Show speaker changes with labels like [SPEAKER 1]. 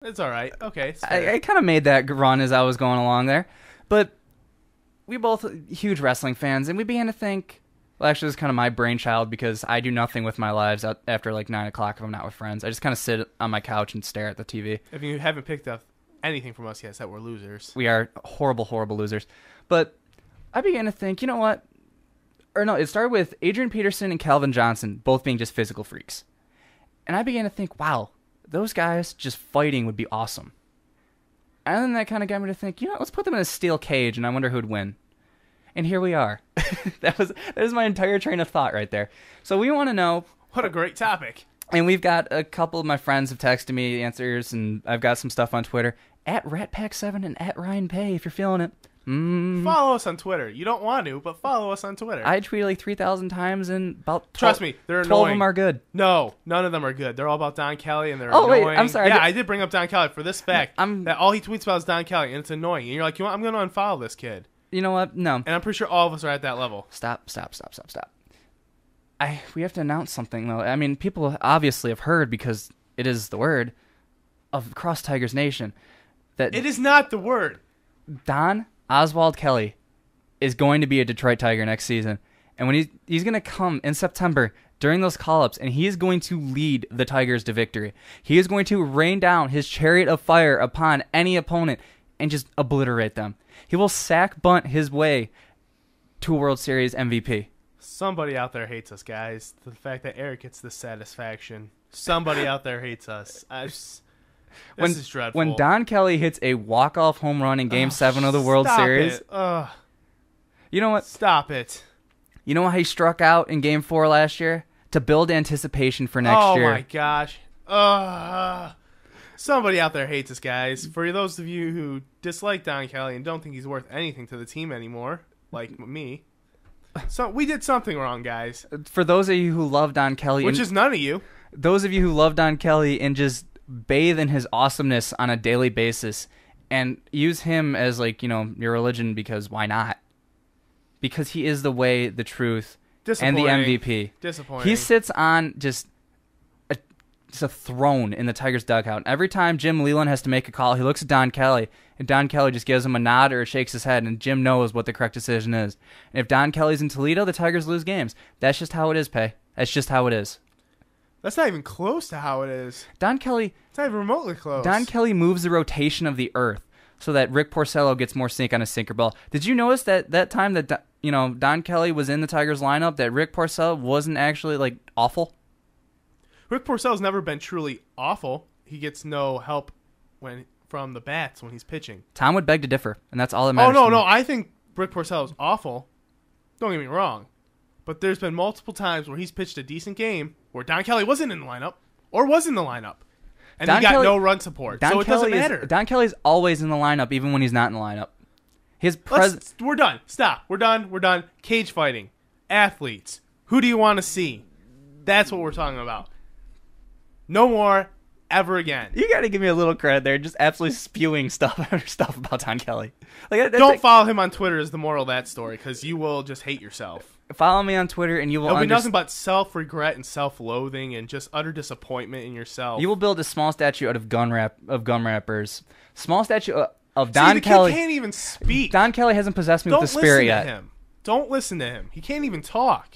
[SPEAKER 1] It's all right. Okay.
[SPEAKER 2] I kind of made that run as I was going along there. But we both huge wrestling fans, and we began to think, well, actually, this is kind of my brainchild because I do nothing with my lives after like 9 o'clock if I'm not with friends. I just kind of sit on my couch and stare at the TV.
[SPEAKER 1] If you haven't picked up anything from us yet, it's that we're losers.
[SPEAKER 2] We are horrible, horrible losers. But I began to think, you know what? Or no, it started with Adrian Peterson and Calvin Johnson both being just physical freaks. And I began to think, wow, those guys just fighting would be awesome. And then that kind of got me to think, let's put them in a steel cage and I wonder who'd win. And here we are. that was my entire train of thought right there. So we want to know.
[SPEAKER 1] What a great topic.
[SPEAKER 2] And we've got a couple of my friends have texted me answers, and I've got some stuff on Twitter. At RatPack7 and at Ryan Pay if you're feeling it.
[SPEAKER 1] Follow us on Twitter. You don't want to, but follow us on Twitter.
[SPEAKER 2] I tweet like 3,000 times, and about 12,
[SPEAKER 1] trust me, they're
[SPEAKER 2] 12
[SPEAKER 1] annoying.
[SPEAKER 2] of them are good.
[SPEAKER 1] No, none of them are good. They're all about Don Kelly, and they're annoying.
[SPEAKER 2] Wait, I'm sorry.
[SPEAKER 1] Yeah, I did bring up Don Kelly for this fact. That all he tweets about is Don Kelly, and it's annoying. And you're like, I'm going to unfollow this kid.
[SPEAKER 2] You know what? No.
[SPEAKER 1] And I'm pretty sure all of us are at that level.
[SPEAKER 2] Stop. We have to announce something, though. I mean, people obviously have heard because it is the word of Cross Tigers Nation. That
[SPEAKER 1] it is not the word.
[SPEAKER 2] Don Oswald Kelly is going to be a Detroit Tiger next season. And when he's going to come in September during those call-ups, and he is going to lead the Tigers to victory. He is going to rain down his chariot of fire upon any opponent and just obliterate them. He will sack bunt his way to a World Series MVP.
[SPEAKER 1] Somebody out there hates us, guys. The fact that Eric gets this satisfaction. Somebody out there hates us. This is dreadful.
[SPEAKER 2] When Don Kelly hits a walk-off home run in Game 7 of the World Series. You know what?
[SPEAKER 1] Stop it.
[SPEAKER 2] You know how he struck out in Game 4 last year? To build anticipation for next year.
[SPEAKER 1] Oh, my gosh. Somebody out there hates us, guys. For those of you who dislike Don Kelly and don't think he's worth anything to the team anymore, like me, so we did something wrong, guys.
[SPEAKER 2] For those of you who love Don Kelly...
[SPEAKER 1] Which is none of you.
[SPEAKER 2] Those of you who love Don Kelly and just bathe in his awesomeness on a daily basis and use him as, like, your religion because why not? Because he is the way, the truth, and the MVP.
[SPEAKER 1] Disappointing.
[SPEAKER 2] He sits on just a throne in the Tigers' dugout. Every time Jim Leland has to make a call, he looks at Don Kelly, and Don Kelly just gives him a nod or shakes his head, and Jim knows what the correct decision is. And if Don Kelly's in Toledo, the Tigers lose games. That's just how it is, Pay. That's just how it is.
[SPEAKER 1] That's not even close to how it is.
[SPEAKER 2] Don Kelly...
[SPEAKER 1] It's not even remotely close.
[SPEAKER 2] Don Kelly moves the rotation of the earth so that Rick Porcello gets more sink on a sinker ball. Did you notice that time that Don Kelly was in the Tigers lineup, that Rick Porcello wasn't actually, like, awful?
[SPEAKER 1] Rick Porcello's never been truly awful. He gets no help from the bats when he's pitching.
[SPEAKER 2] Tom would beg to differ, and that's all that matters.
[SPEAKER 1] No. I think Rick Porcello's awful. Don't get me wrong. But there's been multiple times where he's pitched a decent game where Don Kelly wasn't in the lineup or was in the lineup. And he got no run support. So it doesn't matter.
[SPEAKER 2] Don Kelly's always in the lineup, even when he's not in the lineup.
[SPEAKER 1] We're done. Stop. We're done. Cage fighting. Athletes. Who do you want to see? That's what we're talking about. No more, ever again.
[SPEAKER 2] You got to give me a little credit there, just absolutely spewing stuff about Don Kelly.
[SPEAKER 1] Don't follow him on Twitter is the moral of that story, because you will just hate yourself.
[SPEAKER 2] Follow me on Twitter, and you will
[SPEAKER 1] It'll be nothing but self-regret and self-loathing and just utter disappointment in yourself.
[SPEAKER 2] You will build a small statue out of gum wrappers. Small statue of Don Kelly.
[SPEAKER 1] Kid can't even speak.
[SPEAKER 2] Don Kelly hasn't possessed me with the spirit yet.
[SPEAKER 1] Don't listen to him. He can't even talk.